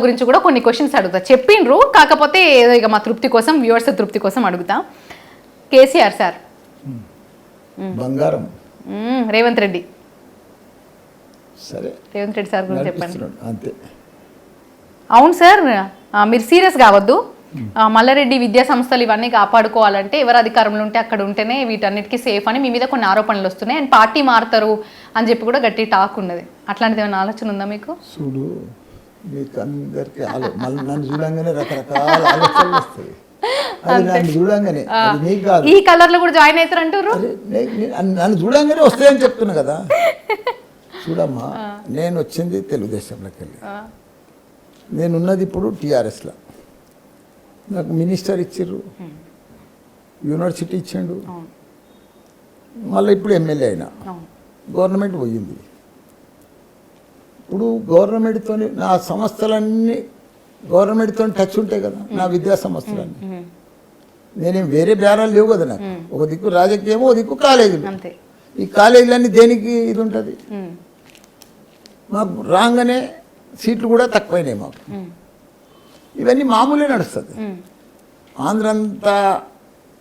గురించి కూడా కొన్ని క్వశ్చన్స్ అడుగుతా. చెప్పిండ్రు, కాకపోతే ఏదో ఇక మా తృప్తి కోసం, వ్యూవర్స్ తృప్తి కోసం అడుగుతా. కేసీఆర్ సార్ బంగారం, రేవంత్ రెడ్డి. సరే రేవంత్ రెడ్డి సార్ గురించి చెప్పండి. అంతే. అవును సార్, మీరు సీరియస్ కావద్దు. మల్లారెడ్డి విద్యా సంస్థలు ఇవన్నీ కాపాడుకోవాలంటే ఎవరు అధికారంలో ఉంటే అక్కడ ఉంటేనే వీటన్నిటికీ సేఫ్ అని మీ మీద కొన్ని ఆరోపణలు వస్తున్నాయి. అండ్ పార్టీ మారుతారు అని చెప్పి కూడా గట్టి టాక్ ఉన్నది. అట్లాంటిది ఏమైనా ఆలోచన ఉందా మీకు? చూడు, మీకు అందరికీ మళ్ళీ నన్ను చూడంగానే రకరకాల ఆలోచనలు వస్తాయి. అది నన్ను చూడంగానే, అది నీకు కాదు. ఈ కలర్ లో కూడా జాయిన్ అవుతారు అంటారు. నన్ను చూడంగానే వస్తాయని చెప్తున్నా కదా. చూడమ్మా, నేను వచ్చింది తెలుగుదేశంలోకి వెళ్ళి, నేనున్నది ఇప్పుడు టీఆర్ఎస్లో. నాకు మినిస్టర్ ఇచ్చిర్రు, యూనివర్సిటీ ఇచ్చిండు, మళ్ళీ ఇప్పుడు ఎమ్మెల్యే అయినా. గవర్నమెంట్ పోయింది. ఇప్పుడు గవర్నమెంట్తో నా సంస్థలన్నీ గవర్నమెంట్తో టచ్ ఉంటాయి కదా, నా విద్యా సంస్థలన్నీ. నేనేం వేరే బేరాలు లేవు కదా నాకు. ఒక దిక్కు రాజకీయమో, ఒక దిక్కు కాలేజీలు. ఈ కాలేజీలన్నీ దేనికి ఇది ఉంటుంది. మాకు రాగానే సీట్లు కూడా తక్కువైనాయి మాకు. ఇవన్నీ మామూలే నడుస్తుంది. ఆంధ్ర అంతా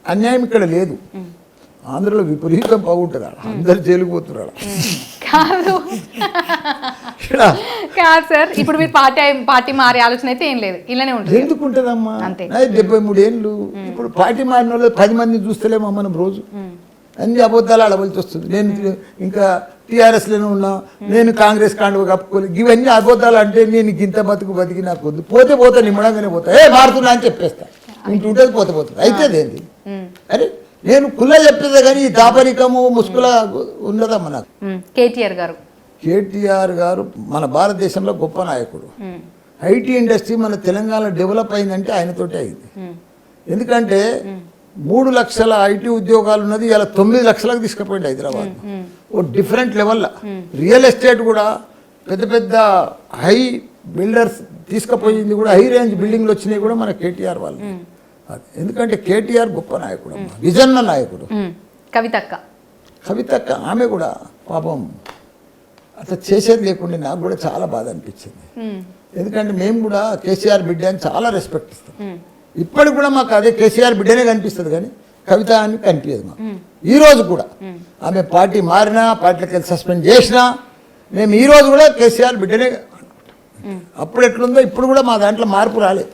అన్యాయం ఇక్కడ లేదు. ఆంధ్రలో విపరీతం బాగుంటుంది. అందరు జైలుకుపోతున్నారు. కాదు కాదు సార్, ఇప్పుడు మీరు పార్టీ మారే ఆలోచన అయితే ఏం లేదు, ఇలానే ఉంటుంది. ఎందుకు ఉంటుందమ్మా? 73 ఏళ్ళు. ఇప్పుడు పార్టీ మారిన వాళ్ళు 10 మందిని చూస్తలేమా మనం రోజు? అన్ని అబద్ధాలు అడవలసి వస్తుంది. నేను ఇంకా టీఆర్ఎస్లోనే ఉన్నా, నేను కాంగ్రెస్ కాండ కప్పుకోలేదు. ఇవన్నీ అబద్ధాలు అంటే నేను ఇంత బతికి నాకు వద్దు. పోతే నిమ్మడంగానే పోతా. మారుతున్నా అని చెప్పేస్తా. ఇంటుంటేది పోతుంది. అయితే అదేంటి? అరే నేను కుల్ల చెప్పేదే కానీ ఈ దాపరికము ముసుగుల ఉన్నదమ్మా నాకు. కేటీఆర్ గారు మన భారతదేశంలో గొప్ప నాయకుడు. ఐటీ ఇండస్ట్రీ మన తెలంగాణ డెవలప్ అయిందంటే ఆయనతోటే అయింది. ఎందుకంటే 3 లక్షల ఐటీ ఉద్యోగాలు ఉన్నది, ఇలా 9 లక్షలకు తీసుకుపోయింది హైదరాబాద్. ఓ డిఫరెంట్ లెవెల్లో రియల్ ఎస్టేట్ కూడా పెద్ద హై బిల్డర్స్ తీసుకుపోయింది కూడా, హై రేంజ్ బిల్డింగ్లు వచ్చినాయి కూడా మన కేటీఆర్ వాళ్ళు. ఎందుకంటే కేటీఆర్ గొప్ప నాయకుడు, విజన్న నాయకుడు. కవితక్క ఆమె కూడా పాపం అట్లా చేసేది లేకుండా నాకు కూడా చాలా బాధ అనిపించింది. ఎందుకంటే మేము కూడా కేసీఆర్ బిడ్డ అని చాలా రెస్పెక్ట్ ఇస్తాం. ఇప్పటికి కూడా మాకు అదే కేసీఆర్ బిడ్డనే కనిపిస్తుంది, కానీ కవిత అని కనిపించదు మాకు. ఈరోజు కూడా ఆమె పార్టీ మారినా, పార్టీలకి సస్పెండ్ చేసినా, మేము ఈరోజు కూడా కేసీఆర్ బిడ్డనే. అప్పుడు ఎట్లుందో ఇప్పుడు కూడా మా దాంట్లో మార్పు రాలేదు.